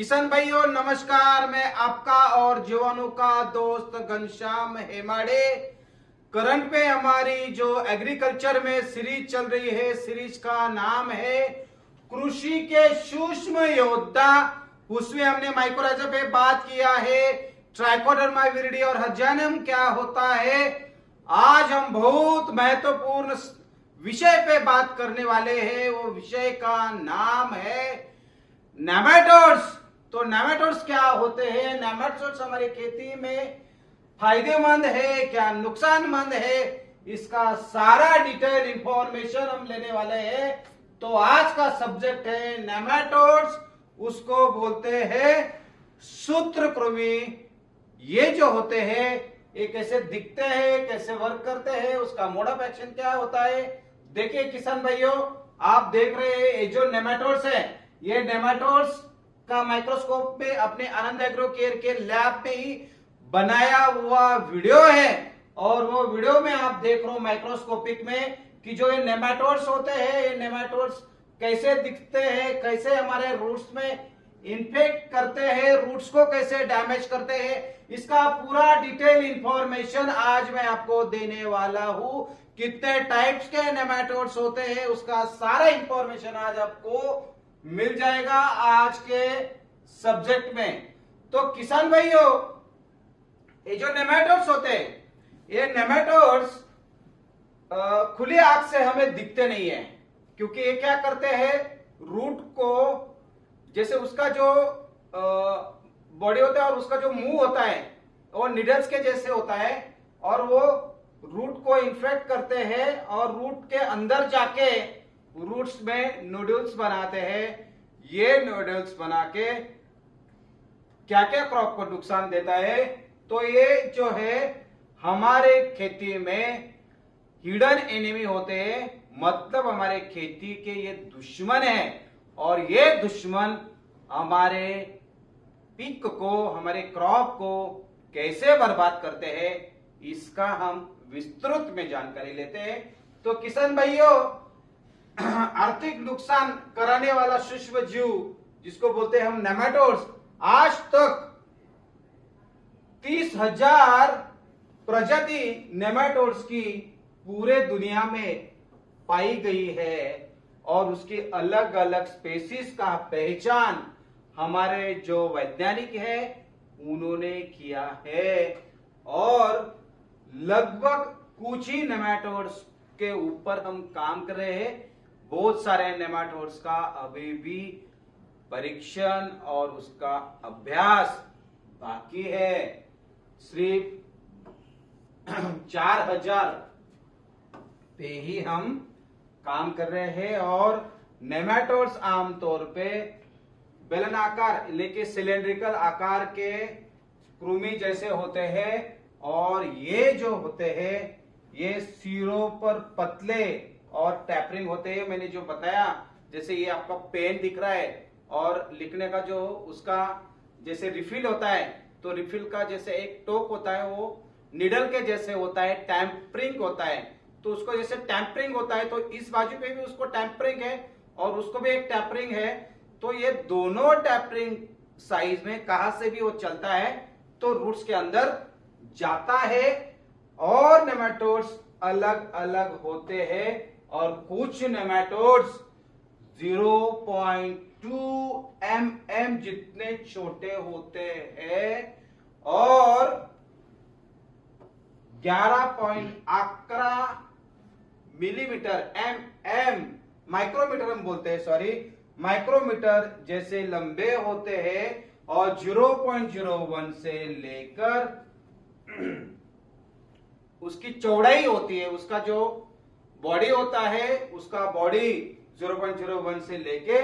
किसान भाइयों नमस्कार। मैं आपका और जीवाणु का दोस्त घनश्याम हेमाड़े। करंट पे हमारी जो एग्रीकल्चर में सीरीज चल रही है, सीरीज का नाम है कृषि के सूक्ष्म योद्धा। उसमें हमने माइकोराइजा पे बात किया है, ट्राइकोडर्मा विरिडी और हजानम क्या होता है। आज हम बहुत महत्वपूर्ण विषय पे बात करने वाले हैं। वो विषय का नाम है नेमाटोड्स। तो नेमाटोड्स क्या होते हैं, नेमाटोड्स हमारी खेती में फायदेमंद है क्या नुकसानमंद है, इसका सारा डिटेल इंफॉर्मेशन हम लेने वाले हैं। तो आज का सब्जेक्ट है नेमाटोड्स, उसको बोलते हैं सूत्रकृमि। ये जो होते हैं ये कैसे दिखते हैं, कैसे वर्क करते हैं, उसका मोड ऑफ एक्शन क्या होता है। देखिए किसान भाइयों, आप देख रहे हैं ये जो नेमाटोड्स है, ये नेमाटोड्स का माइक्रोस्कोप में अपने आनंद एग्रो केयर के लैब में ही बनाया हुआ वीडियो है। और वो वीडियो में आप देख रहे हो माइक्रोस्कोपिक में कि जो ये नेमाटोड्स होते हैं, ये नेमाटोड्स कैसे दिखते हैं, कैसे हमारे रूट्स में इन्फेक्ट करते हैं, रूट्स को कैसे डैमेज करते हैं, इसका पूरा डिटेल इंफॉर्मेशन आज मैं आपको देने वाला हूं। कितने टाइप्स के नेमाटोड्स होते हैं उसका सारा इंफॉर्मेशन आज आपको मिल जाएगा आज के सब्जेक्ट में। तो किसान भाइयों, ये जो नेमाटोड्स होते हैं, ये नेमाटोड्स खुली आंख से हमें दिखते नहीं है, क्योंकि ये क्या करते हैं, रूट को जैसे उसका जो बॉडी होता है और उसका जो मुंह होता है वो निडल्स के जैसे होता है, और वो रूट को इन्फेक्ट करते हैं और रूट के अंदर जाके रूट्स में नूडल्स बनाते हैं। ये नूडल्स बना के क्या क्या क्रॉप को नुकसान देता है। तो ये जो है हमारे खेती में हिडन एनिमी होते हैं, मतलब हमारे खेती के ये दुश्मन है। और ये दुश्मन हमारे पिक को, हमारे क्रॉप को कैसे बर्बाद करते हैं, इसका हम विस्तृत में जानकारी लेते हैं। तो किसान भाइयों, आर्थिक नुकसान कराने वाला सूक्ष्म जीव जिसको बोलते हैं हम नेमाटोड्स, आज तक 30,000 प्रजाति नेमाटोड्स की पूरे दुनिया में पाई गई है। और उसकी अलग अलग स्पेसीज का पहचान हमारे जो वैज्ञानिक है उन्होंने किया है। और लगभग कुछ ही नेमाटोड्स के ऊपर हम काम कर रहे हैं। बहुत सारे नेमाटोड्स का अभी भी परीक्षण और उसका अभ्यास बाकी है। सिर्फ 4,000 पे ही हम काम कर रहे हैं। और नेमाटोड्स आमतौर पे बेलनाकार लेके सिलेंड्रिकल आकार के कृमि जैसे होते हैं, और ये जो होते हैं ये सिरों पर पतले और टैपरिंग होते हैं। मैंने जो बताया, जैसे ये आपका पेन दिख रहा है और लिखने का जो उसका जैसे रिफिल होता है, तो रिफिल का जैसे एक टोक होता है वो निडल के जैसे होता है, टैम्परिंग होता है। तो उसको जैसे टैम्परिंग होता है तो इस बाजू पे भी उसको टैम्परिंग है और उसको भी एक टैम्परिंग है। तो ये दोनों टैम्परिंग साइज में कहां से भी वो चलता है तो रूट्स के अंदर जाता है। और नेमाटोड्स अलग अलग होते हैं, और कुछ नेमाटोड्स 0.2 mm जितने छोटे होते हैं और 11.11 मिलीमीटर माइक्रोमीटर हम बोलते हैं, सॉरी माइक्रोमीटर जैसे लंबे होते हैं। और 0.01 से लेकर उसकी चौड़ाई होती है, उसका जो बॉडी होता है उसका बॉडी 0.01 से लेके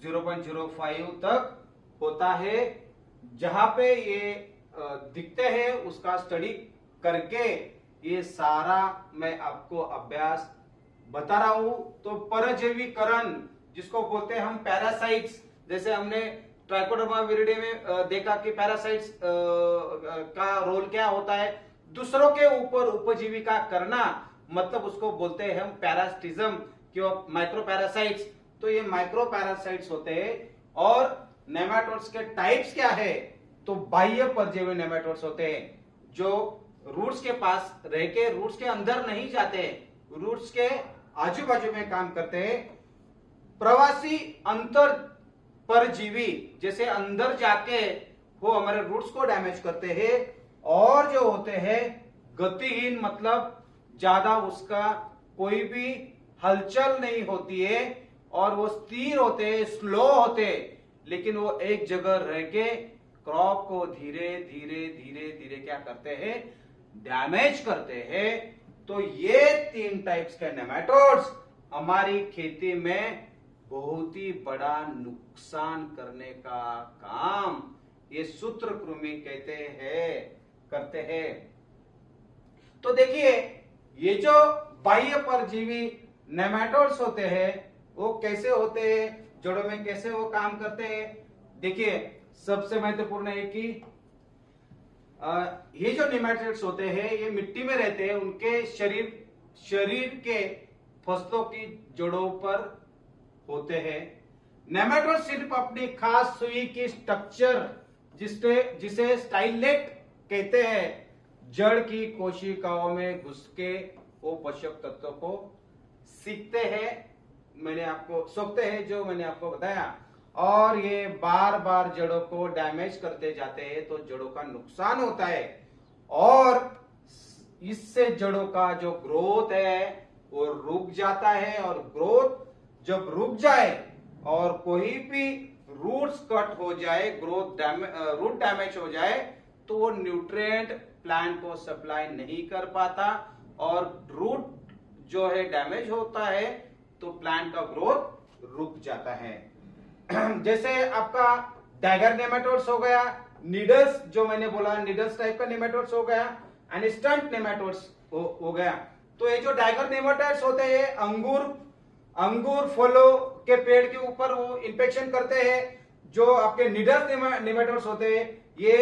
0.05 तक होता है। जहां पे ये दिखते हैं उसका स्टडी करके ये सारा मैं आपको अभ्यास बता रहा हूं। तो परजीवीकरण जिसको बोलते हैं हम पैरासाइट्स, जैसे हमने ट्राइकोडर्मा विरिडी में देखा कि पैरासाइट्स का रोल क्या होता है, दूसरों के ऊपर उपजीविका करना, मतलब उसको बोलते हैं हम पैरासिटिज्म, माइक्रो पैरासाइट्स। तो ये माइक्रो पैरासाइट्स होते हैं। और नेमाटोड्स के टाइप्स क्या है, तो बाह्य परजीवी नेमाटोड्स होते हैं जो रूट्स के पास रह के रूट्स के अंदर नहीं जाते, रूट्स के आजू बाजू में काम करते हैं। प्रवासी अंतर परजीवी जैसे अंदर जाके वो हमारे रूट्स को डैमेज करते हैं। और जो होते हैं गतिहीन, मतलब ज्यादा उसका कोई भी हलचल नहीं होती है और वो स्थिर होते हैं, स्लो होते हैं, लेकिन वो एक जगह रह के क्रॉप को धीरे धीरे धीरे धीरे क्या करते हैं, डैमेज करते हैं। तो ये 3 टाइप्स के नेमाटोड्स हमारी खेती में बहुत ही बड़ा नुकसान करने का काम ये सूत्रकृमि करते हैं। तो देखिए ये जो बाह्य परजीवी नेमाटोड्स होते हैं वो कैसे होते हैं, जड़ों में कैसे वो काम करते हैं। देखिए सबसे महत्वपूर्ण है कि ये जो नेमाटोड्स होते हैं ये मिट्टी में रहते हैं, उनके शरीर के फसलों की जड़ों पर होते हैं। नेमाटोड सिर्फ अपनी खास सुई की स्ट्रक्चर जिसे स्टाइलेट कहते हैं, जड़ की कोशिकाओं में घुस के वो पोषक तत्वों को सीखते हैं, सोखते हैं जो मैंने आपको बताया, और ये बार बार जड़ों को डैमेज करते जाते हैं तो जड़ों का नुकसान होता है और इससे जड़ों का जो ग्रोथ है वो रुक जाता है। और ग्रोथ जब रुक जाए और कोई भी रूट्स कट हो जाए, रूट डैमेज हो जाए, तो वो न्यूट्रिएंट प्लांट को सप्लाई नहीं कर पाता और रूट जो है डैमेज होता है तो प्लांट का ग्रोथ रुक जाता है। जैसे आपका डैगर नेमाटोड्स हो गया, नीडल्स जो मैंने बोला नीडल्स टाइप का नेमाटोड्स हो गया, एंड स्टंट नेमाटोड्स हो गया। तो ये जो डैगर नेमाटोड्स होते हैं अंगूर फलों के पेड़ के ऊपर वो इंफेक्शन करते हैं। जो आपके नीडल्स नेमाटोड्स होते हैं ये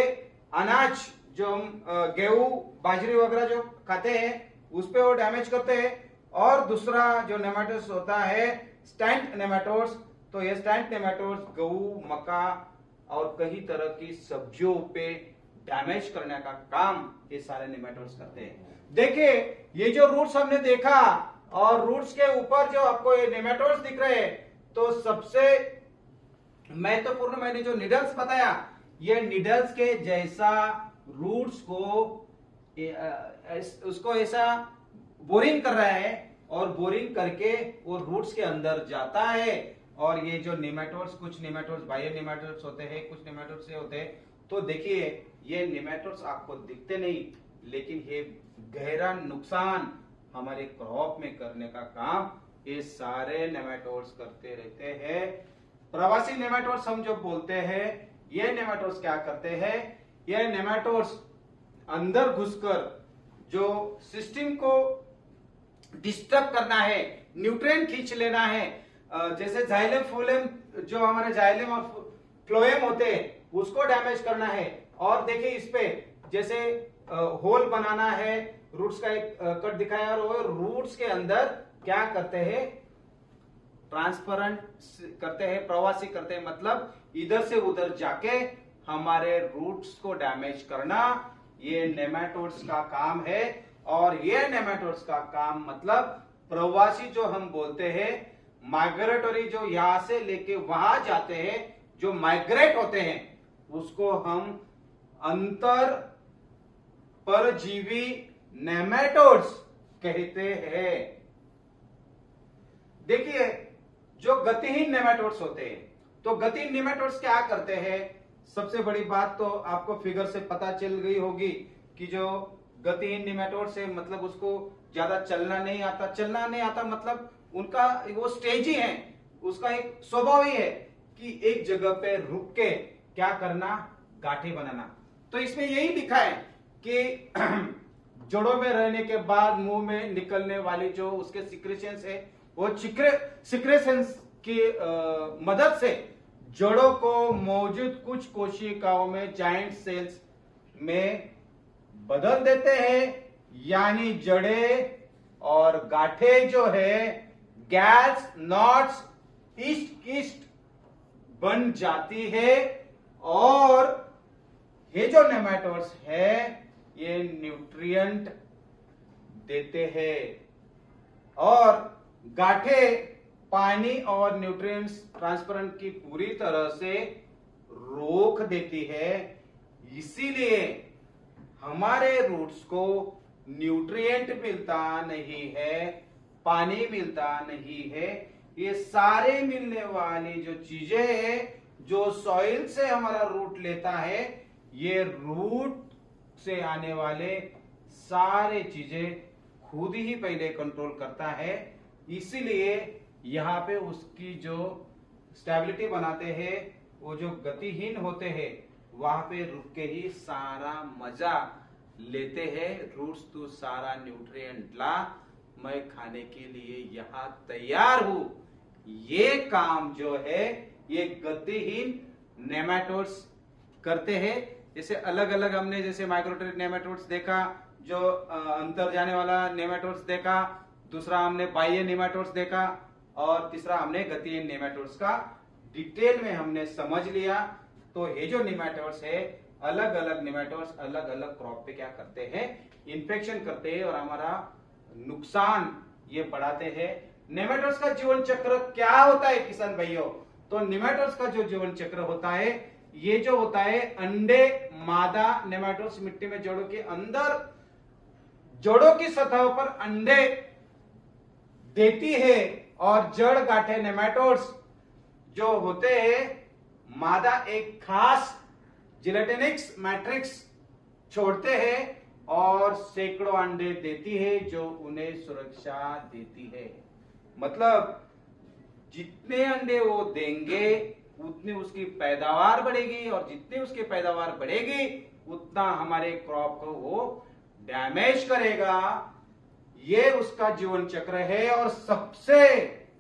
अनाज जो हम गेहूं बाजरी वगैरह जो खाते हैं उस पे वो डैमेज करते हैं। और दूसरा जो नेमाटोड्स होता है स्टैंड नेमाटोड्स, तो ये स्टैंड नेमाटोड्स गेहूं, मक्का और कई तरह की सब्जियों पे डैमेज करने का काम ये सारे नेमाटोड्स करते हैं। देखिए ये जो रूट्स हमने देखा और रूट्स के ऊपर जो आपको ये नेमाटोड्स दिख रहे हैं, तो सबसे महत्वपूर्ण मैंने जो निडल्स बताया, ये निडल्स के जैसा रूट्स को उसको ऐसा बोरिंग कर रहा है और बोरिंग करके वो रूट्स के अंदर जाता है। और ये जो नेमाटोड्स, कुछ नेमाटोड्स बाह्य नेमाटोड्स होते हैं, कुछ नेमाटोड्स ये होते हैं। तो देखिए ये नेमाटोड्स आपको दिखते नहीं, लेकिन ये गहरा नुकसान हमारे क्रॉप में करने का काम ये सारे नेमाटोड्स करते रहते हैं। प्रवासी नेमाटोड्स हम जो बोलते हैं, ये नेमाटोड्स क्या करते हैं, ये नेमाटोड्स अंदर घुसकर जो सिस्टम को डिस्टर्ब करना है, न्यूट्रिएंट खींच लेना है, जैसे जाइलम फ्लोएम जो हमारे जाइलम और फ्लोएम होते हैं उसको डैमेज करना है। और देखिए इस पे जैसे होल बनाना है, रूट्स का एक कट दिखाया और वो रूट्स के अंदर क्या करते हैं, ट्रांसफरेंट करते हैं, प्रवासी करते हैं, मतलब इधर से उधर जाके हमारे रूट्स को डैमेज करना ये नेमाटोड्स का काम है। और ये नेमाटोड्स का काम मतलब प्रवासी जो हम बोलते हैं, माइग्रेटरी जो यहां से लेके वहां जाते हैं, जो माइग्रेट होते हैं उसको हम अंतर परजीवी नेमाटोड्स कहते हैं। देखिए जो गतिहीन नेमाटोड्स होते हैं, तो गतिहीन नेमाटोड्स क्या करते हैं, सबसे बड़ी बात तो आपको फिगर से पता चल गई होगी कि जो गतिहीन नेमाटोड्स है मतलब उसको ज्यादा चलना नहीं आता मतलब उनका वो स्टेज ही है, उसका एक स्वभाव ही है कि एक जगह पे रुक के क्या करना, गांठें बनाना। तो इसमें यही लिखा है कि जड़ों में रहने के बाद मुंह में निकलने वाली जो उसके सिक्रेशंस है, वो सिक्रेशंस की मदद से जड़ों को मौजूद कुछ कोशिकाओं में जाइंट सेल्स में बदल देते हैं। यानी जड़ें और गांठें जो है गैस नॉट्स ईस्ट बन जाती है और ये जो नेमाटोड्स है ये न्यूट्रिएंट देते हैं और गांठें पानी और न्यूट्रिएंट्स ट्रांसफर की पूरी तरह से रोक देती है। इसीलिए हमारे रूट्स को न्यूट्रिएंट मिलता नहीं है, पानी मिलता नहीं है। ये सारे मिलने वाली जो चीजें है जो सॉइल से हमारा रूट लेता है, ये रूट से आने वाले सारे चीजें खुद ही पहले कंट्रोल करता है। इसीलिए यहाँ पे उसकी जो स्टेबिलिटी बनाते हैं, वो जो गतिहीन होते हैं वहां पे रुक के ही सारा मजा लेते हैं। रूट्स तो सारा न्यूट्रिएंट ला, मैं खाने के लिए यहाँ तैयार हूं। ये काम जो है ये गतिहीन नेमाटोड्स करते हैं। जैसे अलग अलग हमने जैसे माइक्रोट्रिक नेमाटोड्स देखा, जो अंतर जाने वाला नेमाटोड्स देखा, दूसरा हमने बाह्य नेमाटोड्स देखा और तीसरा हमने गतिहीन नेमाटोड्स का डिटेल में हमने समझ लिया। तो ये जो नेमाटोड्स है, अलग अलग नेमाटोड्स अलग अलग क्रॉप पे क्या करते हैं, इन्फेक्शन करते हैं और हमारा नुकसान ये बढ़ाते हैं। नेमाटोड्स का जीवन चक्र क्या होता है किसान भाइयों? तो नेमाटोड्स का जो जीवन चक्र होता है, ये जो होता है अंडे मादा नेमाटोड्स मिट्टी में जड़ों के अंदर जड़ों की सतह पर अंडे देती है और जड़ गांठे नेमाटोड्स जो होते हैं मादा एक खास जिलेटिनिक्स मैट्रिक्स छोड़ते हैं और सैकड़ों अंडे देती है जो उन्हें सुरक्षा देती है। मतलब जितने अंडे वो देंगे उतनी उसकी पैदावार बढ़ेगी और जितनी उसकी पैदावार बढ़ेगी उतना हमारे क्रॉप को वो डैमेज करेगा। ये उसका जीवन चक्र है। और सबसे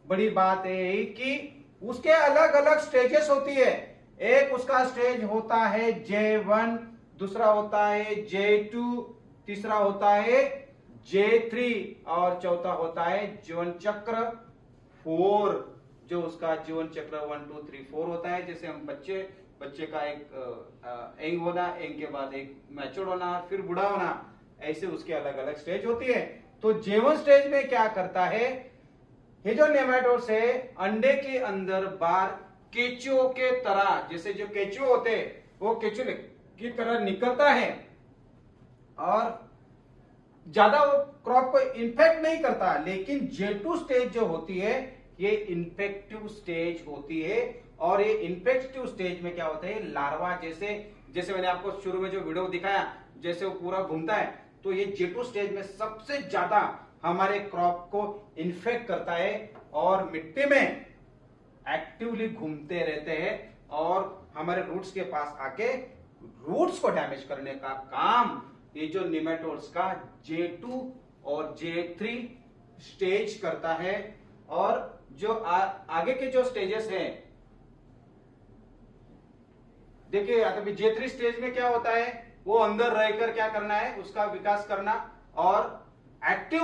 बड़ी बात है कि उसके अलग अलग स्टेजेस होती है। एक उसका स्टेज होता है J1, दूसरा होता है J2, तीसरा होता है J3 और चौथा होता है जीवन चक्र 4, जो उसका जीवन चक्र 1 2 3 4 होता है। जैसे हम बच्चे का एक एंग होना, एंग के बाद एक मैच्योर होना, फिर बूढ़ा होना, ऐसे उसके अलग अलग स्टेज होती है। तो J1 स्टेज में क्या करता है, ये जो नेमाटोड्स है अंडे के अंदर बार केचुओं के तरह, जैसे जो केचुए होते हैं वो केचुए की तरह निकलता है और ज्यादा वो क्रॉप को इन्फेक्ट नहीं करता। लेकिन J2 स्टेज जो होती है ये इन्फेक्टिव स्टेज होती है। और ये इन्फेक्टिव स्टेज में क्या होता है, लार्वा जैसे मैंने आपको शुरू में जो वीडियो दिखाया, जैसे वो पूरा घूमता है, तो ये J2 स्टेज में सबसे ज्यादा हमारे क्रॉप को इन्फेक्ट करता है और मिट्टी में एक्टिवली घूमते रहते हैं और हमारे रूट्स के पास आके रूट्स को डैमेज करने का काम ये जो नेमाटोड्स का J2 और J3 स्टेज करता है। और जो आगे के जो स्टेजेस हैं, देखिए अभी J3 स्टेज में क्या होता है, वो अंदर रहकर क्या करना है, उसका विकास करना और एक्टिव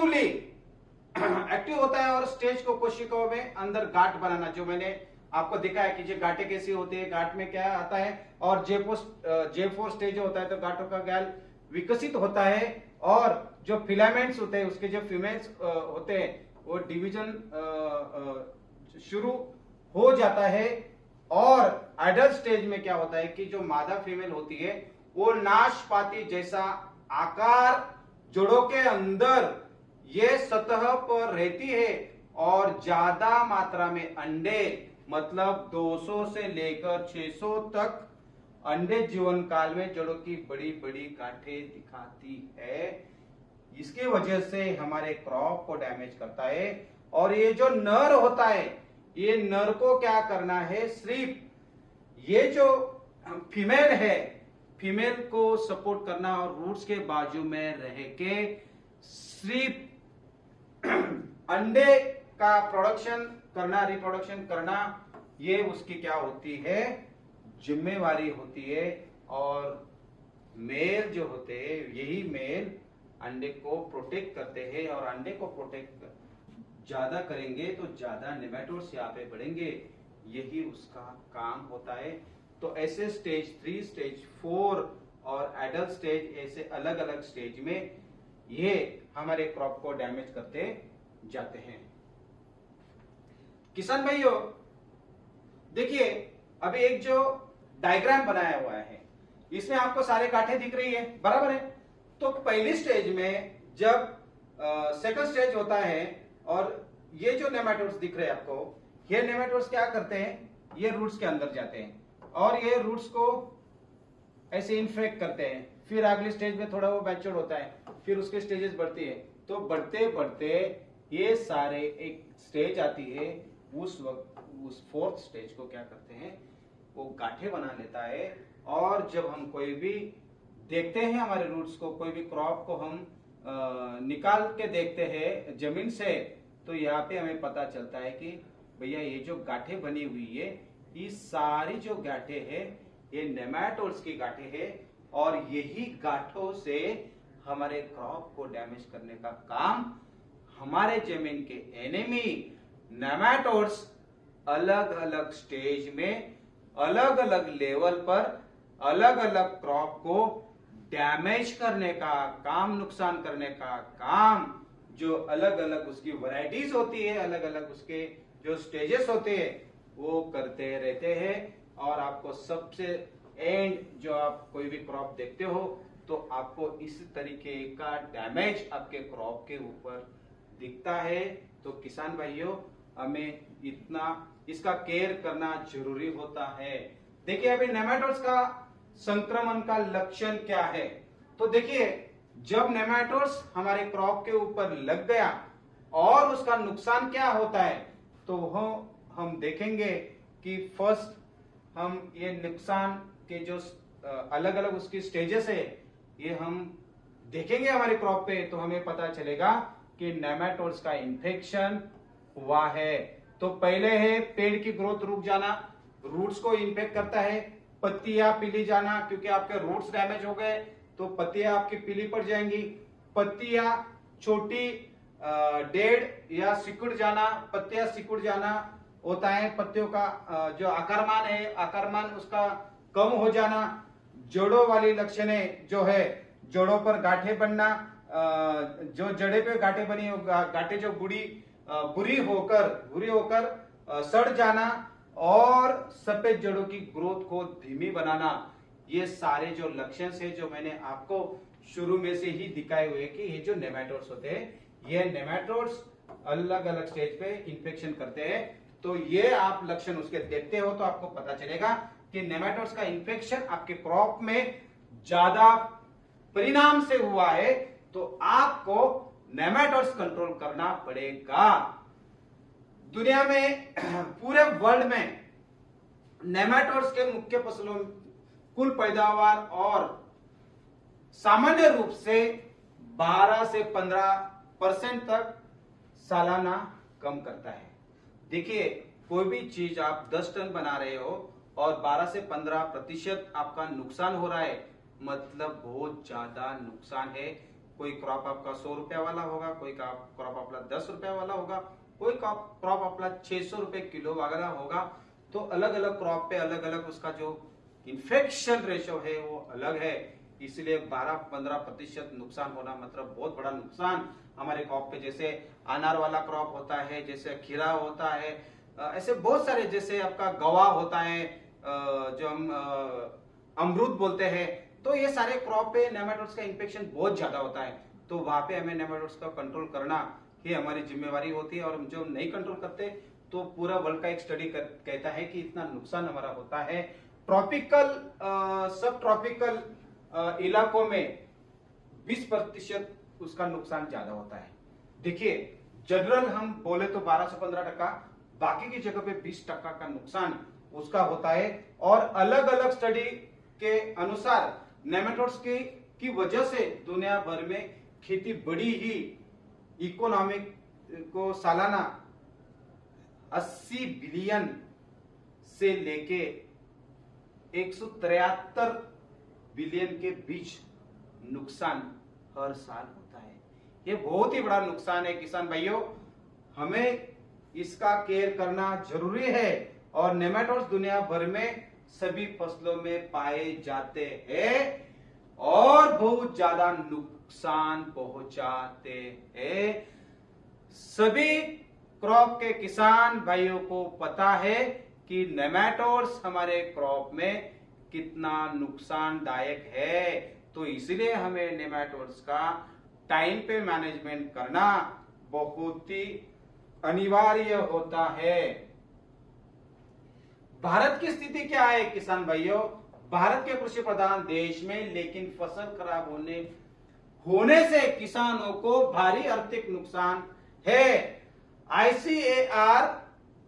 होता है और स्टेज को कोशिकाओं में अंदर गांठ बनाना, जो मैंने आपको दिखाया कि जो गांठें कैसी होती है, गांठ में क्या आता है। और J4 स्टेज होता है तो गांठों का जाल विकसित होता है और जो फिलामेंट्स होते हैं उसके जो फीमेल्स होते हैं वो डिवीजन शुरू हो जाता है। और एडल्ट स्टेज में क्या होता है कि जो मादा फीमेल होती है वो नाशपाती जैसा आकार जड़ों के अंदर ये सतह पर रहती है और ज्यादा मात्रा में अंडे, मतलब 200 से लेकर 600 तक अंडे जीवन काल में जड़ों की बड़ी बड़ी गांठें दिखाती है। इसकी वजह से हमारे क्रॉप को डैमेज करता है। और ये जो नर होता है, ये नर को क्या करना है, सिर्फ ये जो फीमेल है, फीमेल को सपोर्ट करना और रूट्स के बाजू में रह के सिर्फ अंडे का प्रोडक्शन करना, रिप्रोडक्शन करना, ये उसकी क्या होती है, जिम्मेवारी होती है। और मेल जो होते हैं, यही मेल अंडे को प्रोटेक्ट करते हैं और अंडे को प्रोटेक्ट ज्यादा करेंगे तो ज्यादा नेमाटोड्स यहाँ पे बढ़ेंगे। यही उसका काम होता है। तो ऐसे स्टेज 3, स्टेज 4 और एडल्ट स्टेज, ऐसे अलग अलग स्टेज में ये हमारे क्रॉप को डैमेज करते जाते हैं। किसान भाइयों देखिए, अभी एक जो डायग्राम बनाया हुआ है इसमें आपको सारे गांठें दिख रही है, बराबर है। तो पहली स्टेज में जब सेकंड स्टेज होता है और ये जो नेमाटोड्स दिख रहे हैं आपको, ये नेमाटोड्स क्या करते हैं, ये रूट्स के अंदर जाते हैं और ये रूट्स को ऐसे इन्फेक्ट करते हैं। फिर अगली स्टेज में थोड़ा वो मैच्योर होता है, फिर उसके स्टेजेस बढ़ती है। तो बढ़ते बढ़ते ये सारे एक स्टेज आती है, उस वक्त उस फोर्थ स्टेज को क्या करते हैं, वो गांठें बना लेता है। और जब हम कोई भी देखते हैं हमारे रूट्स को, कोई भी क्रॉप को हम निकाल के देखते हैं जमीन से, तो यहाँ पे हमें पता चलता है कि भैया ये जो गांठें बनी हुई है, ये सारी जो गांठें है ये नेमाटोड्स की गांठें है और यही गांठों से हमारे क्रॉप को डैमेज करने का काम हमारे जमीन के एनिमी नेमाटोड्स अलग अलग स्टेज में, अलग अलग लेवल पर, अलग अलग क्रॉप को डैमेज करने का काम, नुकसान करने का काम, जो अलग अलग उसकी वैरायटीज होती है, अलग अलग उसके जो स्टेजेस होते हैं, वो करते रहते हैं। और आपको सबसे एंड जो आप कोई भी क्रॉप देखते हो तो आपको इस तरीके का डैमेज आपके क्रॉप के ऊपर दिखता है। तो किसान भाइयों, हमें इतना इसका केयर करना जरूरी होता है। देखिए अभी नेमाटोड्स का संक्रमण का लक्षण क्या है, तो देखिए जब नेमाटोड्स हमारे क्रॉप के ऊपर लग गया और उसका नुकसान क्या होता है, तो हम देखेंगे कि फर्स्ट हम ये नुकसान के जो अलग अलग उसकी स्टेजेस है ये हम देखेंगे हमारे क्रॉप पे, तो हमें पता चलेगा कि नेमाटोड्स का इन्फेक्शन हुआ है। तो पहले है पेड़ की ग्रोथ रुक जाना, रूट्स को इन्फेक्ट करता है। पत्तियां पीली जाना, क्योंकि आपके रूट्स डैमेज हो गए तो पत्तियां आपकी पीली पड़ जाएंगी। पत्तियां छोटी डेड या सिकुड़ जाना, पत्तियां सिकुड़ जाना होता है। पत्तियों का जो आकारमान है, आकारमान उसका कम हो जाना। जड़ों वाली लक्षणें जो है, जड़ों पर गांठें बनना, जो जड़े पे गांठें बनी हो, गांठें जो बुरी होकर सड़ जाना और सफेद जड़ों की ग्रोथ को धीमी बनाना, ये सारे जो लक्षण है जो मैंने आपको शुरू में से ही दिखाए हुए कि ये जो नेमाटोड्स होते हैं, ये नेमाटोड्स अलग अलग स्टेज पे इंफेक्शन करते हैं। तो ये आप लक्षण उसके देखते हो तो आपको पता चलेगा कि नेमाटोड्स का इंफेक्शन आपके क्रॉप में ज्यादा परिणाम से हुआ है, तो आपको नेमाटोड्स कंट्रोल करना पड़ेगा। दुनिया में पूरे वर्ल्ड में नेमाटोड्स के मुख्य फसलों कुल पैदावार और सामान्य रूप से 12 से 15% तक सालाना कम करता है। देखिए कोई भी चीज आप 10 टन बना रहे हो और 12 से 15% आपका नुकसान हो रहा है, मतलब बहुत ज्यादा नुकसान है। कोई क्रॉप आपका 100 रुपया वाला होगा, कोई क्रॉप आपका 10 रुपया वाला होगा, कोई क्रॉप आपका 600 रुपए किलो वाला होगा। तो अलग अलग क्रॉप पे अलग अलग उसका जो इन्फेक्शन रेशो है वो अलग है, इसलिए 12-15% नुकसान होना मतलब बहुत बड़ा नुकसान हमारे क्रॉप पे। जैसे अनार वाला क्रॉप होता है, जैसे खीरा होता है, ऐसे बहुत सारे, जैसे आपका गवा होता है, जो हम अमरूद बोलते हैं, तो ये सारे क्रॉप पे नेमाटोड्स का इन्फेक्शन बहुत ज्यादा होता है। तो वहां पे हमें नेमाटोड्स का कंट्रोल करना ही हमारी जिम्मेवारी होती है। और हम जो नहीं कंट्रोल करते तो पूरा वर्ल्ड का एक स्टडी कहता है कि इतना नुकसान हमारा होता है। ट्रॉपिकल सब ट्रॉपिकल इलाकों में 20% उसका नुकसान ज्यादा होता है। देखिए जनरल हम बोले तो 12 से 15%, बाकी की जगह पे 20% का नुकसान उसका होता है। और अलग अलग स्टडी के अनुसार नेमाटोड्स की वजह से दुनिया भर में खेती बड़ी ही इकोनॉमिक को सालाना 80 बिलियन से लेके 173 बिलियन के बीच नुकसान हर साल होता है। ये बहुत ही बड़ा नुकसान है किसान भाइयों, हमें इसका केयर करना जरूरी है। और नेमाटोड्स दुनिया भर में सभी फसलों में पाए जाते हैं और बहुत ज्यादा नुकसान पहुंचाते हैं। सभी क्रॉप के किसान भाइयों को पता है कि नेमाटोड्स हमारे क्रॉप में कितना नुकसानदायक है, तो इसलिए हमें नेमाटोड्स का टाइम पे मैनेजमेंट करना बहुत ही अनिवार्य होता है। भारत की स्थिति क्या है किसान भाइयों? भारत के कृषि प्रधान देश में, लेकिन फसल खराब होने से किसानों को भारी आर्थिक नुकसान है। आईसीएआर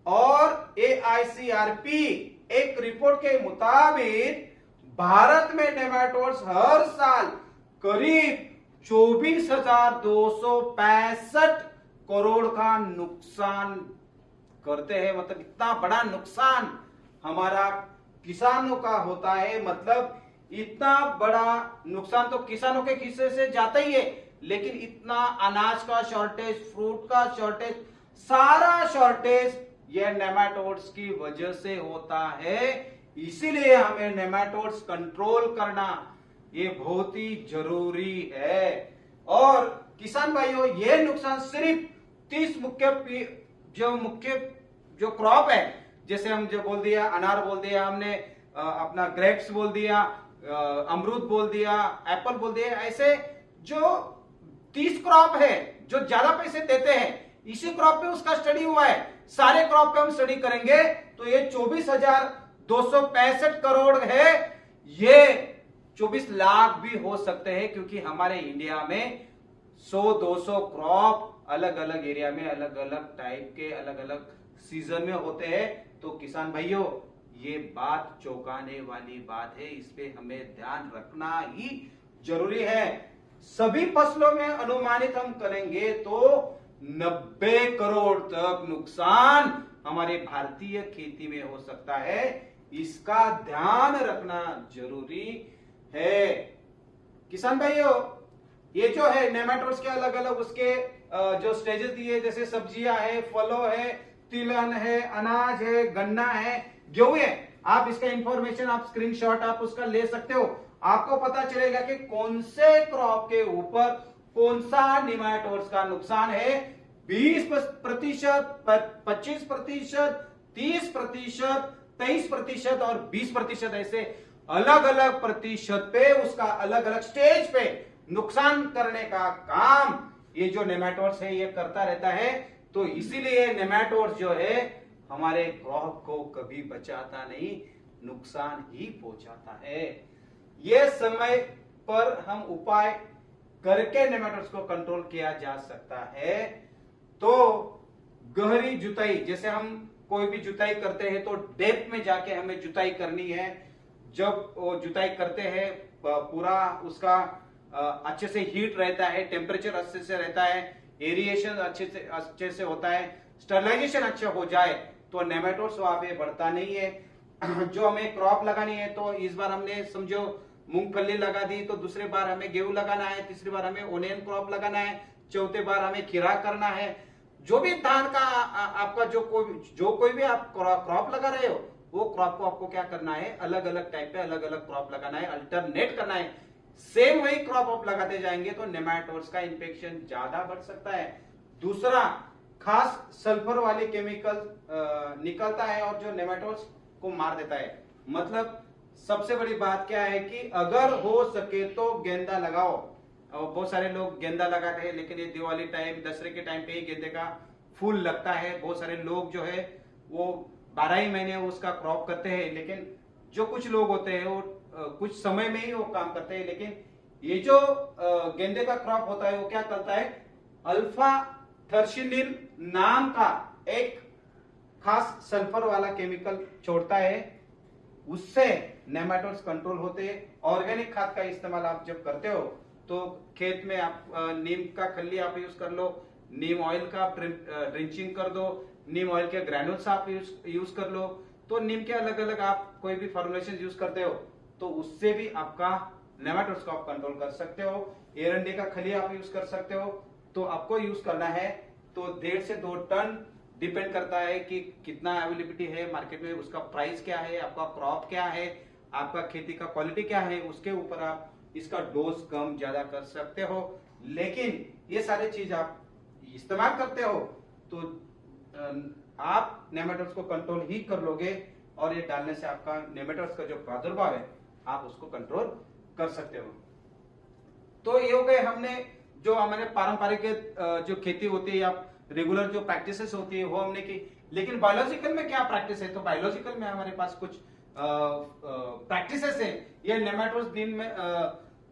और एआईसीआरपी एक रिपोर्ट के मुताबिक भारत में नेमाटोड्स हर साल करीब 24,265 करोड़ का नुकसान करते हैं। मतलब इतना बड़ा नुकसान हमारा किसानों का होता है। मतलब इतना बड़ा नुकसान तो किसानों के खिस्से से जाता ही है, लेकिन इतना अनाज का शॉर्टेज, फ्रूट का शॉर्टेज, सारा शॉर्टेज ये नेमाटोड्स की वजह से होता है। इसीलिए हमें नेमाटोड्स कंट्रोल करना ये बहुत ही जरूरी है। और किसान भाइयों, ये नुकसान सिर्फ 30 मुख्य जो क्रॉप है, जैसे हम जो बोल दिया अनार बोल दिया हमने, अपना ग्रेप्स बोल दिया, अमरूद बोल दिया, एप्पल बोल दिया, ऐसे जो 30 क्रॉप है जो ज्यादा पैसे देते हैं, इसी क्रॉप पे उसका स्टडी हुआ है। सारे क्रॉप पे हम स्टडी करेंगे तो ये 24,265 करोड़ है। ये 24 लाख भी हो सकते हैं, क्योंकि हमारे इंडिया में 100-200 क्रॉप अलग अलग एरिया में, अलग अलग टाइप के, अलग अलग सीजन में होते हैं। तो किसान भाइयों, ये बात चौंकाने वाली बात है, इस पे हमें ध्यान रखना ही जरूरी है। सभी फसलों में अनुमानित हम करेंगे तो 90 करोड़ तक नुकसान हमारे भारतीय खेती में हो सकता है। इसका ध्यान रखना जरूरी है। किसान भाइयों, ये जो है नेमाटोड्स के अलग अलग उसके जो स्टेजेस दिए, जैसे सब्जियां है, फलों है, तिलहन है, अनाज है, गन्ना है, गेहूं है। आप इसका इंफॉर्मेशन, आप स्क्रीनशॉट आप उसका ले सकते हो। आपको पता चलेगा कि कौन से क्रॉप के ऊपर कौन सा नेमाटोड्स का नुकसान है। 20%, 25%, 30%, 23% और 20% ऐसे अलग अलग प्रतिशत पे उसका अलग अलग स्टेज पे नुकसान करने का काम ये जो नेमाटोड्स है ये करता रहता है। तो इसीलिए नेमाटोड्स जो है हमारे क्रॉप को कभी बचाता नहीं, नुकसान ही पहुंचाता है। ये समय पर हम उपाय करके नेमाटोड्स को कंट्रोल किया जा सकता है। तो गहरी जुताई, जैसे हम कोई भी जुताई करते हैं तो डेप्थ में जाके हमें जुताई करनी है। जब वो जुताई करते हैं पूरा उसका अच्छे से हीट रहता है, टेम्परेचर अच्छे से रहता है, एरिएशन अच्छे से होता है, स्टरलाइजेशन अच्छा हो जाए तो नेमाटोड्स वहां पे बढ़ता नहीं है। जो हमें क्रॉप लगानी है, तो इस बार हमने समझो मूंगफली लगा दी, तो दूसरी बार हमें गेहूं लगाना है, तीसरी बार हमें ओनियन क्रॉप लगाना है, चौथे बार हमें खीरा करना है। जो भी धान का आपका जो कोई भी आप क्रॉप लगा रहे हो, वो क्रॉप को आपको क्या करना है, अलग अलग टाइप पे अलग अलग क्रॉप लगाना है, अल्टरनेट करना है। सेम वही क्रॉप आप लगाते जाएंगे तो नेमाटोड्स का इन्फेक्शन ज्यादा बढ़ सकता है। दूसरा, खास सल्फर वाली केमिकल निकलता है और जो नेमाटोड्स को मार देता है। मतलब सबसे बड़ी बात क्या है कि अगर हो सके तो गेंदा लगाओ। और बहुत सारे लोग गेंदा लगाते हैं, लेकिन ये दिवाली टाइम, दशहरे के टाइम पे ही गेंदे का फूल लगता है। बहुत सारे लोग जो है वो 12 ही महीने उसका क्रॉप करते हैं, लेकिन जो कुछ लोग होते हैं वो कुछ समय में ही वो काम करते हैं। लेकिन ये जो गेंदे का क्रॉप होता है वो क्या करता है, अल्फा थर्सिनिन नाम का एक खास सल्फर वाला केमिकल छोड़ता है, उससे नेमाटोड्स कंट्रोल होते हैं। ऑर्गेनिक खाद का इस्तेमाल आप जब करते हो तो खेत में आप नीम का खल्ली आप यूज कर लो, नीम ऑयल का ड्रिंचिंग कर दो, नीम ऑयल के ग्रैन्यूल्स आप यूज कर लो। तो नीम के अलग अलग आप कोई भी फॉर्मुलेशन यूज करते हो तो उससे भी आपका नेमाटोड्स को आप कंट्रोल कर सकते हो। एरंडी का खली आप यूज कर सकते हो। तो आपको यूज करना है तो 1.5 से 2 टन डिपेंड करता है कि कितना अवेलेबिलिटी है मार्केट में, उसका प्राइस क्या है, आपका क्रॉप क्या है, आपका खेती का क्वालिटी क्या है, उसके ऊपर आप इसका डोज कम ज्यादा कर सकते हो। लेकिन ये सारी चीज आप इस्तेमाल करते हो तो आप नेमाटोड्स को कंट्रोल ही कर लोगे, और ये डालने से आपका नेमाटोड्स का जो प्रादुर्भाव है आप उसको कंट्रोल कर सकते हो। तो ये हो गए हमने जो हमारे पारंपरिक जो खेती होती है या रेगुलर जो प्रैक्टिसेस होती है वो हमने की। लेकिन बायोलॉजिकल में क्या प्रैक्टिस है, तो बायोलॉजिकल में हमारे पास कुछ प्रैक्टिसेस है। ये नेमाटोड्स दिन में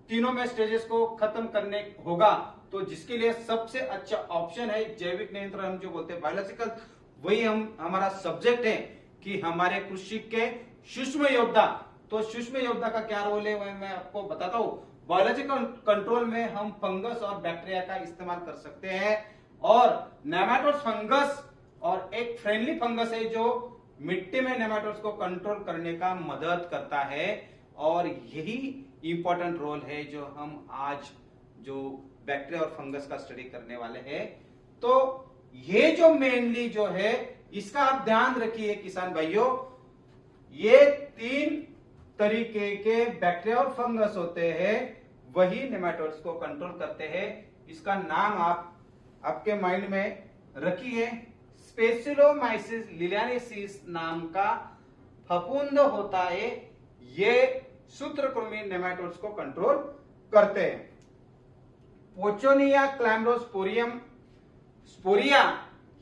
तीनों में स्टेजेस को खत्म करने होगा, तो जिसके लिए सबसे अच्छा ऑप्शन है जैविक नियंत्रण, हम जो बोलते हैं बायोलॉजिकल, वही हमारा सब्जेक्ट है कि हमारे कृषि के सूक्ष्म योद्धा। तो सूक्ष्म योद्धा का क्या रोल है मैं आपको बताता हूँ। बायोलॉजिकल कंट्रोल में हम फंगस और बैक्टीरिया का इस्तेमाल कर सकते हैं, और नेमाटोड्स फंगस और एक फ्रेंडली फंगस है जो मिट्टी में नेमाटोड्स को कंट्रोल करने का मदद करता है, और यही इंपॉर्टेंट रोल है जो हम आज जो बैक्टीरिया और फंगस का स्टडी करने वाले हैं। तो ये जो मेनली जो है इसका आप ध्यान रखिए किसान भाइयों, ये 3 तरीके के बैक्टीरिया और फंगस होते हैं, वही नेमाटोड्स को कंट्रोल करते हैं। इसका नाम आप आपके माइंड में रखिए, स्पेसिलोमाइसिस लिलियानेसिस नाम का फफूंद होता है, ये सूत्रकृमि नेमाटोड्स को कंट्रोल करते हैं। पोचोनिया क्लैम्ब्रोस्पोरियम स्पोरिया,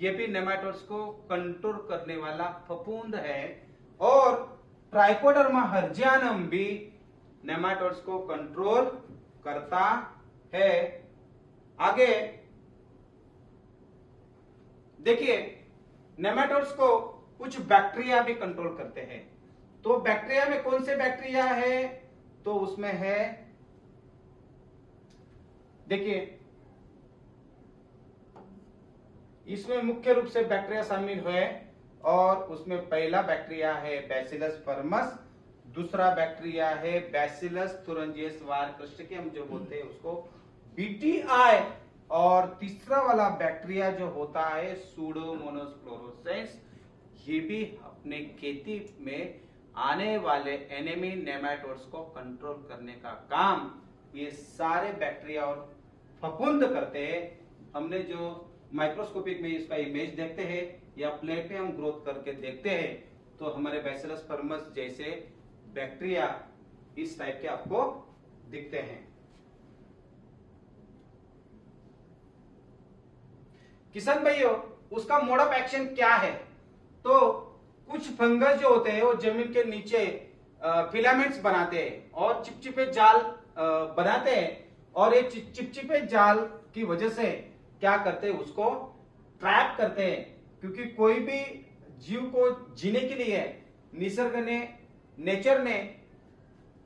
ये भी नेमाटोड्स को कंट्रोल करने वाला फफूंद है, और ट्राइकोडर्मा हर्जियानम भी नेमाटोड्स को कंट्रोल करता है। आगे देखिए, नेमाटोड्स को कुछ बैक्टीरिया भी कंट्रोल करते हैं। तो बैक्टीरिया में कौन से बैक्टीरिया है, तो उसमें है, देखिए इसमें मुख्य रूप से बैक्टीरिया शामिल है, और उसमें पहला बैक्टीरिया है बैसिलस फर्मस, दूसरा बैक्टीरिया है बैसिलस तुरंजियस वार कृष्ण हम जो बोलते हैं उसको बीटीआई, और तीसरा वाला बैक्टीरिया जो होता है सूडोमोनास फ्लोरोसेंस। ये भी अपने खेती में आने वाले एनिमी नेमाटोड्स को कंट्रोल करने का काम ये सारे बैक्टीरिया और फफूंद करते हैं। हमने जो माइक्रोस्कोपिक में इसका इमेज देखते हैं या प्लेट पे हम ग्रोथ करके देखते हैं, तो हमारे बैसिलस फर्मस जैसे बैक्टीरिया इस टाइप के आपको दिखते हैं। किसान भाइयों, उसका मोड ऑफ एक्शन क्या है, तो कुछ फंगस जो होते हैं वो जमीन के नीचे फिलामेंट्स बनाते हैं और चिपचिपे जाल बनाते हैं, और ये चिपचिपे जाल की वजह से क्या करते हैं, उसको ट्रैप करते हैं। क्योंकि कोई भी जीव को जीने के लिए निसर्ग ने, नेचर ने,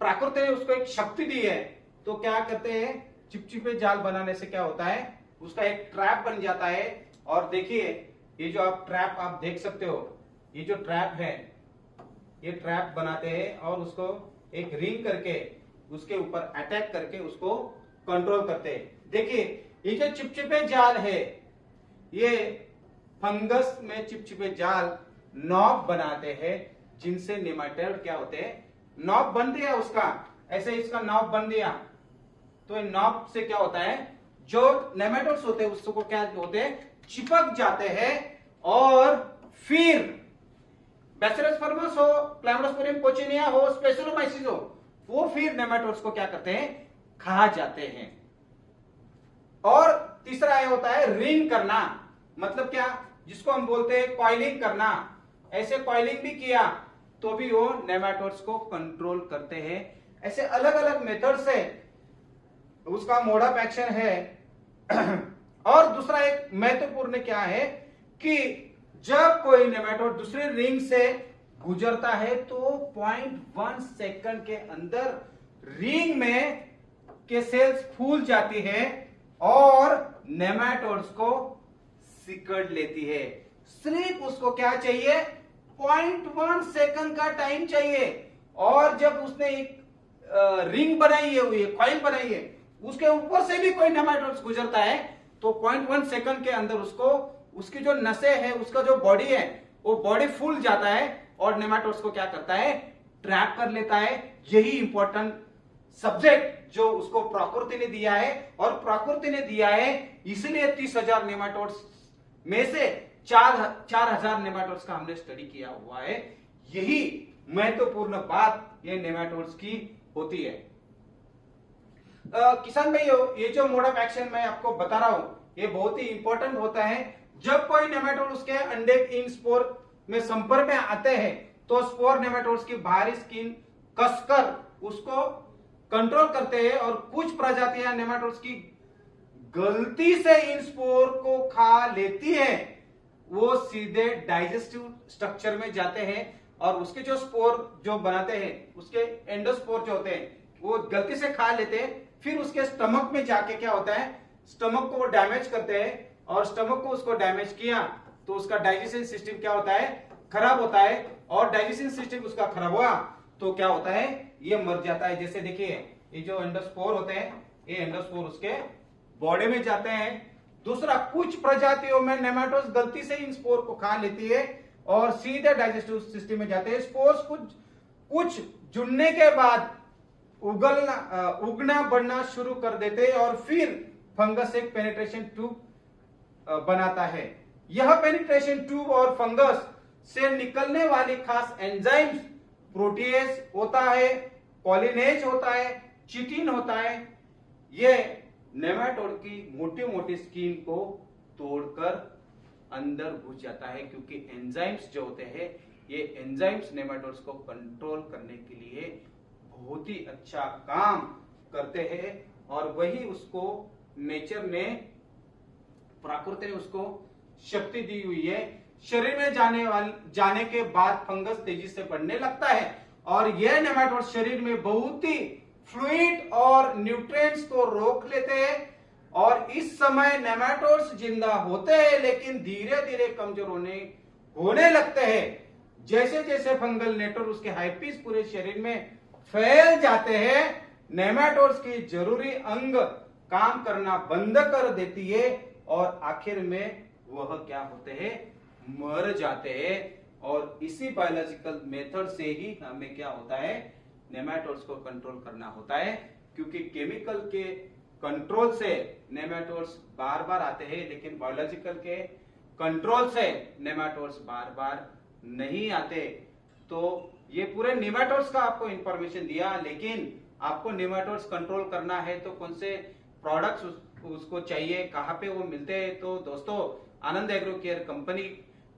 प्रकृति ने उसको एक शक्ति दी है, तो क्या करते हैं, चिपचिपे जाल बनाने से क्या होता है, उसका एक ट्रैप बन जाता है। और देखिए ये जो आप ट्रैप आप देख सकते हो, ये जो ट्रैप है, ये ट्रैप बनाते हैं और उसको एक रिंग करके उसके ऊपर अटैक करके उसको कंट्रोल करते हैं। देखिए ये जो चिपचिपे जाल है, ये फंगस में चिपचिपे जाल नॉब बनाते हैं, जिनसे नेमाटोड क्या होते हैं, नॉब बन दिया उसका, ऐसे इसका नॉब बन दिया, तो नॉब से क्या होता है, जो नेमाटोड्स होते हैं उसको क्या होते हैं, चिपक जाते हैं, और फिर बैसिलस फर्मस हो, क्लैम्ब्रोस्पोरियम पोचिनिया हो, स्पेसिलोमाइसिस हो, वो फिर नेमाटोड्स को क्या करते हैं, खा जाते हैं। और तीसरा ये होता है रिंग करना, मतलब क्या, जिसको हम बोलते हैं कॉइलिंग करना। ऐसे कॉइलिंग भी किया तो भी वो नेमाटोड्स को कंट्रोल करते हैं। ऐसे अलग अलग मेथड से उसका मोड ऑफ एक्शन है। और दूसरा एक महत्वपूर्ण क्या है कि जब कोई नेमाटोड दूसरे रिंग से गुजरता है तो 0.1 सेकंड के अंदर रिंग में के सेल्स फूल जाती है और नेमाटोड्स को सिकड़ लेती है। सिर्फ उसको क्या चाहिए, 0.1 सेकंड का टाइम चाहिए। और जब उसने एक रिंग बनाई है, हुई कॉइल बनाई है, उसके ऊपर से भी कोई नेमाटोड्स गुजरता है तो 0.1 सेकंड के अंदर उसको उसकी जो नसें है, उसका जो बॉडी है, वो बॉडी फूल जाता है और नेमाटोड्स को क्या करता है, ट्रैप कर लेता है। यही इंपॉर्टेंट सब्जेक्ट जो उसको प्रकृति ने दिया है, और प्रकृति ने दिया है इसलिए 30,000 नेमाटोड्स में से 4,000 नेमाटोड्स का हमने स्टडी किया हुआ है। यही महत्वपूर्ण बात ये नेमाटोड्स की होती है। किसान भाइयों, ये जो मोड ऑफ एक्शन मैं आपको बता रहा हूं, ये बहुत ही इंपॉर्टेंट होता है। जब कोई नेमाटोड उसके अंडे इन स्पोर में संपर्क में आते हैं तो स्पोर नेमाटोड्स की बाहरी स्किन कसकर उसको कंट्रोल करते हैं, और कुछ प्रजातियां नेमाटोड्स की गलती से इन स्पोर को खा लेती है। वो सीधे डाइजेस्टिव स्ट्रक्चर में जाते हैं और उसके जो स्पोर जो बनाते हैं, उसके एंडोस्पोर जो होते हैं, वो गलती से खा लेते हैं। फिर उसके स्टमक में जाके क्या होता है, स्टमक को वो डैमेज करते हैं, और स्टमक को उसको डैमेज किया तो उसका डाइजेशन सिस्टम क्या होता है, खराब होता है। और डाइजेशन सिस्टम उसका खराब हुआ तो क्या होता है, ये मर जाता है। जैसे देखिए, ये जो एंडोस्पोर होते हैं, ये एंडोस्पोर उसके बॉडी में जाते हैं। दूसरा, कुछ प्रजातियों में नेमाटोड्स गलती से इन स्पोर को खा लेती है और सीधे डाइजेस्टिव सिस्टम में जाते हैं। स्पोर्स कुछ जुड़ने के बाद उगना बढ़ना शुरू कर देते हैं, और फिर फंगस एक पेनिट्रेशन ट्यूब बनाता है। यह पेनिट्रेशन ट्यूब और फंगस से निकलने वाली खास एंजाइम्स प्रोटीएज होता है, कोलिनेज होता है, चिटिन होता है। ये नेमाटोड की मोटी मोटी स्किन को तोड़कर अंदर घुस जाता है, क्योंकि एंजाइम्स जो होते हैं, ये एंजाइम्स नेमाटोड्स को कंट्रोल करने के लिए बहुत ही अच्छा काम करते हैं। और वही उसको नेचर ने, प्रकृति ने उसको शक्ति दी हुई है। शरीर में जाने के बाद फंगस तेजी से बढ़ने लगता है, और यह नेमाटोड शरीर में बहुत ही फ्लूइड और न्यूट्रिएंट्स को रोक लेते हैं, और इस समय नेमाटोड्स जिंदा होते हैं लेकिन धीरे धीरे कमजोर होने लगते हैं। जैसे जैसे फंगल नेटवर्क उसके हाइफिस पूरे शरीर में फैल जाते हैं, नेमाटोड्स की जरूरी अंग काम करना बंद कर देती है, और आखिर में वह क्या होते हैं, मर जाते हैं। और इसी बायोलॉजिकल मेथड से ही हमें क्या होता है, नेमाटोड्स को कंट्रोल करना होता है। क्योंकि केमिकल के कंट्रोल से नेमाटोड्स बार बार आते हैं, लेकिन बायोलॉजिकल के कंट्रोल से नेमाटोड्स बार बार नहीं आते। तो ये पूरे नेमाटोड्स का आपको इंफॉर्मेशन दिया, लेकिन आपको नेमाटोड्स कंट्रोल करना है तो कौन से प्रोडक्ट्स उसको चाहिए, कहाँ पे वो मिलते हैं। तो दोस्तों, आनंद एग्रो केयर कंपनी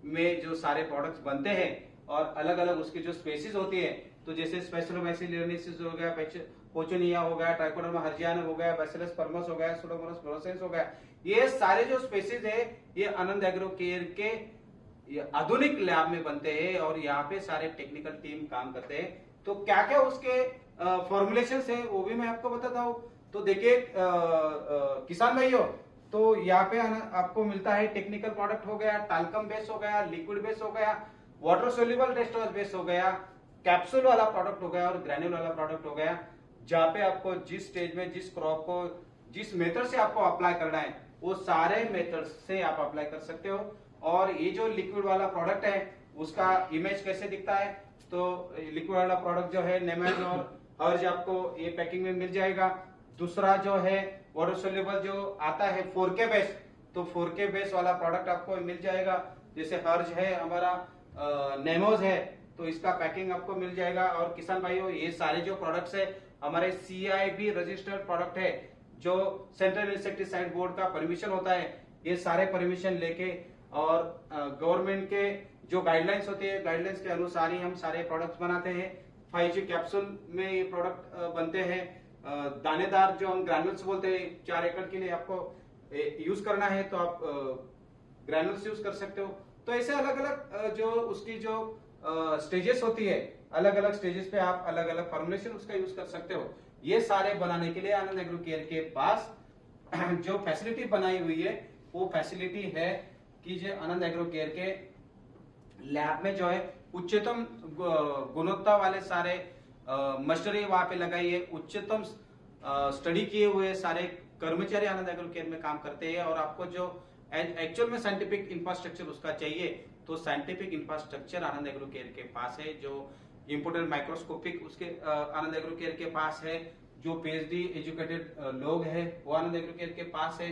में जो सारे प्रोडक्ट्स बनते हैं, और अलग अलग उसकी जो स्पेसीज होती है, तो जैसे स्पेशलोमाइसिस हो गया, पोचोनिया हो गया, ट्राइकोडर्मा हर्जियाना हो गया, बैसिलस परमस हो गया, सुडोमोनास फ्लोरोसेंस हो गया, ये सारे जो स्पेसीज है ये आनंद एग्रो केयर के आधुनिक लैब में बनते हैं, और यहाँ पे सारे टेक्निकल टीम काम करते हैं। तो क्या क्या उसके फॉर्मुलेशन है वो भी मैं आपको बताता हूँ। तो देखिए किसान भाइयों, तो यहाँ पे आपको मिलता है टेक्निकल प्रोडक्ट हो गया, टाल्कम बेस हो गया, लिक्विड बेस हो गया, वाटर सोल्यूबल डेस्टोज बेस हो गया, कैप्सूल वाला प्रोडक्ट हो गया, और ग्रैन्यूल वाला प्रोडक्ट हो गया। जहाँ पे आपको जिस स्टेज में जिस क्रॉप को जिस मेथड से आपको अप्लाई करना है, वो सारे मेथड से आप अप्लाई कर सकते हो। और ये जो लिक्विड वाला प्रोडक्ट है उसका इमेज कैसे दिखता है, तो लिक्विड वाला प्रोडक्ट जो है नेमेन और हर्ज आपको ये पैकिंग में मिल जाएगा। दूसरा जो है वाटर सोल्यूबल जो आता है 4K बेस, तो 4K बेस वाला प्रोडक्ट आपको मिल जाएगा। जैसे हर्ज है हमारा, नेमोज है, तो इसका पैकिंग आपको मिल जाएगा। और किसान भाइयों, ये सारे जो प्रोडक्ट्स है हमारे CIB रजिस्टर्ड प्रोडक्ट है, जो सेंट्रल इंसेक्टिसाइड बोर्ड का परमिशन होता है। ये सारे परमिशन लेके और गवर्नमेंट के जो गाइडलाइंस होती है, गाइडलाइंस के अनुसार ही हम सारे प्रोडक्ट्स बनाते हैं। 5G कैप्सूल में ये प्रोडक्ट बनते हैं। दानेदार जो हम ग्रैन्युल्स बोलते हैं, 4 एकड़ के लिए आपको यूज करना है तो आप ग्रैन्युल्स यूज कर सकते हो। तो ऐसे अलग अलग जो उसकी जो स्टेजेस होती है, अलग अलग स्टेजेस पे आप अलग अलग फॉर्मुलेशन उसका यूज कर सकते हो। ये सारे बनाने के लिए आनंद एग्रो केयर के पास जो फैसिलिटी बनाई हुई है, वो फैसिलिटी है कि जो आनंद एग्रो केयर के लैब में जो है उच्चतम गुणवत्ता वाले सारे मशीनरी वहां पे लगाई है, उच्चतम स्टडी किए हुए सारे कर्मचारी आनंद एग्रो केयर में काम करते हैं। और आपको जो एक्चुअल में साइंटिफिक इंफ्रास्ट्रक्चर उसका चाहिए, तो साइंटिफिक इंफ्रास्ट्रक्चर आनंद एग्रो केयर के पास है। जो इंपोर्टेड माइक्रोस्कोपिक उसके आनंद एग्रो केयर के पास है। जो पीएचडी एजुकेटेड लोग हैं वो आनंद एग्रो केयर के पास है।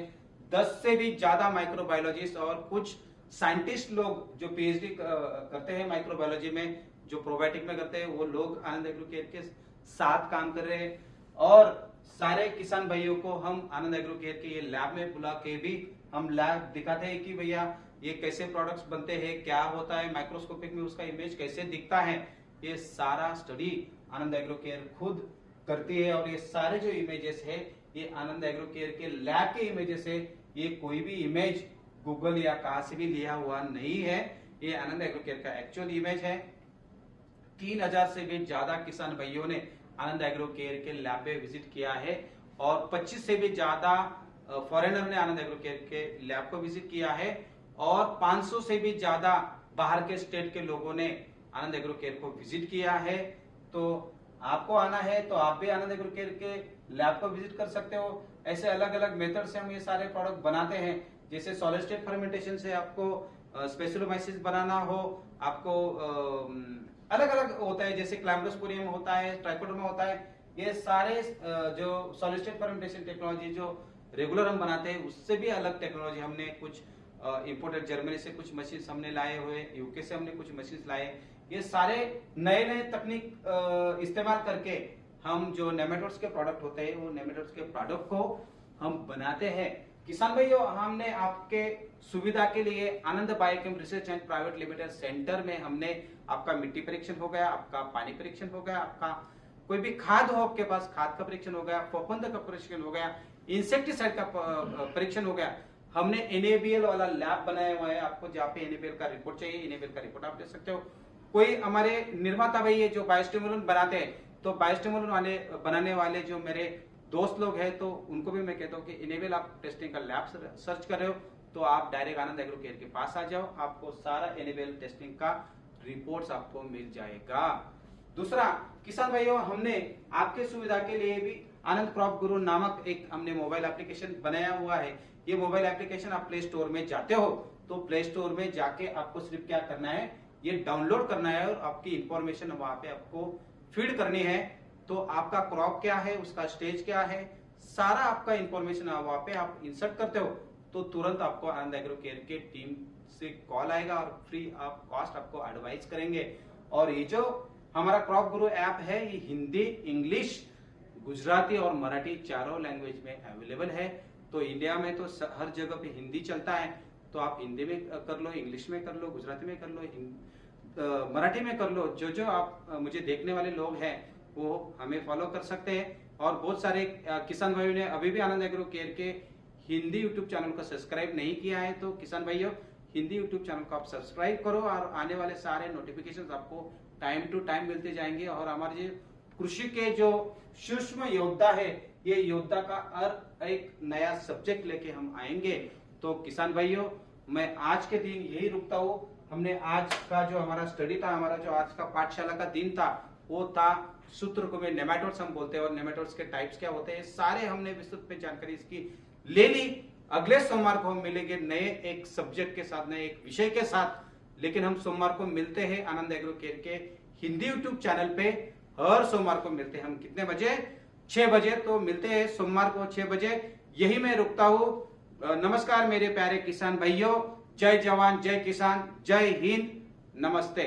10 से भी ज्यादा माइक्रोबायोलॉजिस्ट और कुछ साइंटिस्ट लोग जो पीएचडी करते हैं माइक्रोबायोलॉजी में, जो प्रोबायोटिक में करते हैं, वो लोग आनंद एग्रो केयर के साथ काम कर रहे हैं। और सारे किसान भाइयों को हम आनंद एग्रो केयर के ये लैब में बुला के भी हम लैब दिखाते हैं कि भैया ये कैसे प्रोडक्ट्स बनते हैं, क्या होता है, माइक्रोस्कोपिक में उसका इमेज कैसे दिखता है, ये सारा स्टडी आनंद एग्रो केयर खुद करती है। और ये सारे जो इमेजेस है ये आनंद एग्रो केयर के लैब के इमेजेस है। ये कोई भी इमेज गूगल या कहां से भी लिया हुआ नहीं है, ये आनंद एग्रो केयर का एक्चुअल इमेज है। 3000 से भी ज्यादा किसान भाइयों ने आनंद एग्रो केयर के लैब में विजिट किया है और 25 से भी ज्यादा फॉरेनर ने आनंद एग्रो केयर के लैब को विजिट किया है और 500 से भी ज्यादा बाहर के स्टेट के लोगों ने आनंद एग्रो केयर को विजिट किया है। तो आपको आना है तो आप भी आनंद एग्रो केयर के लैब को विजिट कर सकते हो। ऐसे अलग अलग मेथड से हम ये सारे प्रोडक्ट बनाते हैं। जैसे सॉलिड स्टेट फर्मेंटेशन से आपको स्पेक्युलोमाइसिस बनाना हो, आपको अलग अलग होता है, जैसे क्लैम्ब्रोस्पोरियम होता है, ट्राइकोडर्मा होता है। ये सारे जो सॉलिड स्टेट फर्मेंटेशन टेक्नोलॉजी जो रेगुलर हम बनाते हैं उससे भी अलग टेक्नोलॉजी हमने कुछ इंपोर्टेड जर्मनी से कुछ मशीन हमने लाए हुए, यूके से हमने कुछ मशीन लाए। ये सारे नए नए तकनीक इस्तेमाल करके हम जो नेमेटोड्स के प्रोडक्ट होते हैं वो नेमेटोड्स के प्रोडक्ट को हम बनाते हैं। किसान भाइयों, हमने आपके सुविधा के लिए Anand Biochem research and private limited centre में हमने आपका मिट्टी परीक्षण हो गया, आपका पानी परीक्षण हो गया, आपका कोई भी खाद हो आपके पास खाद का परीक्षण हो गया, फफूंद का परीक्षण हो गया, इंसेक्टिसाइड का परीक्षण हो गया। हमने एनएबीएल वाला लैब बनाया हुआ है। आपको जहाँ पे एनएबीएल का रिपोर्ट चाहिए, एनएबीएल का रिपोर्ट आप ले सकते हो। कोई हमारे निर्माता भाई है जो बायोस्टिमुलेंट बनाते हैं, तो बायोस्टिमुलेंट बनाने वाले जो मेरे दोस्त लोग हैं तो उनको भी मैं कहता हूँ कि इनेबल आप टेस्टिंग का लैब सर्च कर रहे हो तो आप डायरेक्ट आनंद एग्रो केयर के पास आ जाओ, आपको सारा इनेबल टेस्टिंग का रिपोर्ट्स आपको मिल जाएगा। दूसरा, किसान भाइयों, हमने आपके सुविधा के लिए भी आनंद क्रॉप गुरु नामक एक हमने मोबाइल एप्लीकेशन बनाया हुआ है। ये मोबाइल एप्लीकेशन आप प्ले स्टोर में जाते हो तो प्ले स्टोर में जाके आपको सिर्फ क्या करना है, ये डाउनलोड करना है और आपकी इंफॉर्मेशन वहां पे आपको फीड करनी है। तो आपका क्रॉप क्या है, उसका स्टेज क्या है, सारा आपका इंफॉर्मेशन वहां पे आप इंसर्ट करते हो तो तुरंत आपको आनंद एग्रो केयर के टीम से कॉल आएगा और फ्री ऑफ कॉस्ट आपको एडवाइस करेंगे। और ये जो हमारा क्रॉप गुरु ऐप है ये हिंदी, इंग्लिश, गुजराती और मराठी चारों लैंग्वेज में अवेलेबल है। तो इंडिया में तो हर जगह पे हिंदी चलता है, तो आप हिंदी में कर लो, इंग्लिश में कर लो, गुजराती में कर लो, मराठी में कर लो। जो जो आप मुझे देखने वाले लोग हैं वो हमें फॉलो कर सकते हैं। और बहुत सारे किसान भाइयों ने अभी भी आनंद एग्रो केयर के हिंदी यूट्यूब चैनल को सब्सक्राइब नहीं किया है, तो किसान भाइयों हिंदी यूट्यूब चैनल को आप सब्सक्राइब करो और आने वाले सारे नोटिफिकेशंस आपको टाइम टू टाइम मिलते जाएंगे। और हमारे जो कृषि के जो सूक्ष्म योद्धा है, ये योद्धा का हर एक नया सब्जेक्ट लेके हम आएंगे। तो किसान भाइयों, मैं आज के दिन यही रुकता हूँ। हमने आज का जो हमारा स्टडी था, हमारा जो आज का पाठशाला का दिन था वो था सूत्रक में नेमाटोड्स हम बोलते हैं और नेमाटोड्स के टाइप्स क्या होते हैं, सारे हमने विस्तृत में जानकारी इसकी ले ली। अगले सोमवार को हम मिलेंगे नए एक सब्जेक्ट के साथ, नए एक विषय के साथ। लेकिन हम सोमवार को मिलते हैं आनंद एग्रो केयर के हिंदी यूट्यूब चैनल पे। हर सोमवार को मिलते हैं हम कितने बजे, 6 बजे। तो मिलते हैं सोमवार को 6 बजे। यही मैं रुकता हूँ। नमस्कार मेरे प्यारे किसान भाइयों, जय जवान जय किसान, जय हिंद, नमस्ते।